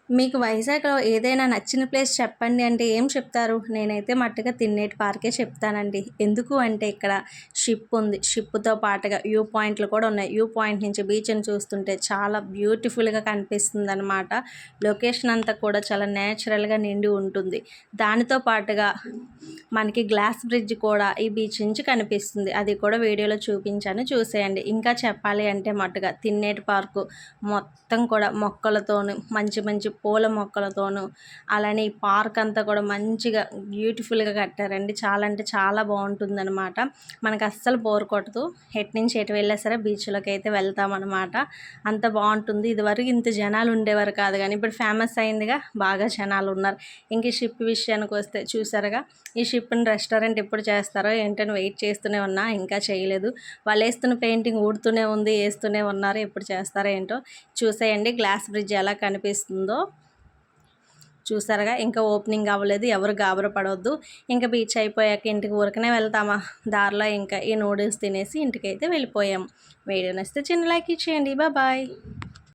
మీకు వైజాగ్‌లో ఏదైనా నచ్చిన ప్లేస్ చెప్పండి అంటే ఏం చెప్తారు? నేనైతే మట్టుగా తిన్నేటి పార్కే చెప్తానండి. ఎందుకు అంటే ఇక్కడ షిప్ ఉంది. షిప్‌తో పాటుగా వ్యూ పాయింట్లు కూడా ఉన్నాయి. వ్యూ పాయింట్ నుంచి బీచ్‌ని చూస్తుంటే చాలా బ్యూటిఫుల్‌గా కనిపిస్తుందనమాట. లొకేషన్ అంతా కూడా చాలా నేచురల్‌గా నిండి ఉంటుంది. దానితో పాటుగా మనకి గ్లాస్ బ్రిడ్జ్ కూడా ఈ బీచ్ నుంచి కనిపిస్తుంది. అది కూడా వీడియోలో చూపించాను చూసేయండి. ఇంకా చెప్పాలి అంటే మట్టుగా తిన్నేటి పార్కు మొత్తం కూడా మొక్కలతోను మంచి మంచి పూల మొక్కలతోనూ అలానే ఈ పార్క్ అంతా కూడా మంచిగా బ్యూటిఫుల్గా కట్టారండి. చాలా అంటే చాలా బాగుంటుందన్నమాట. మనకు అస్సలు బోర్ కొట్టదు. ఎటు నుంచి ఎటు వెళ్ళా సరే బీచ్లోకి అయితే వెళ్తామన్నమాట. అంత బాగుంటుంది. ఇదివరకు ఇంత జనాలు ఉండేవారు కాదు కానీ ఇప్పుడు ఫేమస్ అయిందిగా, బాగా జనాలు ఉన్నారు. ఇంక ఈ షిప్ విషయానికి వస్తే చూసారుగా, ఈ షిప్ని రెస్టారెంట్ ఎప్పుడు చేస్తారో ఏంటని వెయిట్ చేస్తూనే ఉన్నా, ఇంకా చేయలేదు. వాళ్ళు వేస్తున్న పెయింటింగ్ ఊడుతూనే ఉంది, వేస్తూనే ఉన్నారు. ఎప్పుడు చేస్తారో ఏంటో చూసేయండి. గ్లాస్ బ్రిడ్జ్ ఎలా కనిపిస్తుందో చూసారుగా. ఇంకా ఓపెనింగ్ అవ్వలేదు, ఎవరు గాబరా పడవద్దు. ఇంకా బీచ్ అయిపోయాక ఇంటికి ఊరికనే వెళ్తామా, దారిలో ఇంకా ఈ నూడిల్స్ తినేసి ఇంటికైతే వెళ్ళిపోయాం. వీడియో నచ్చితే చిన్న లైక్ ఇచ్చేయండి. బాయ్.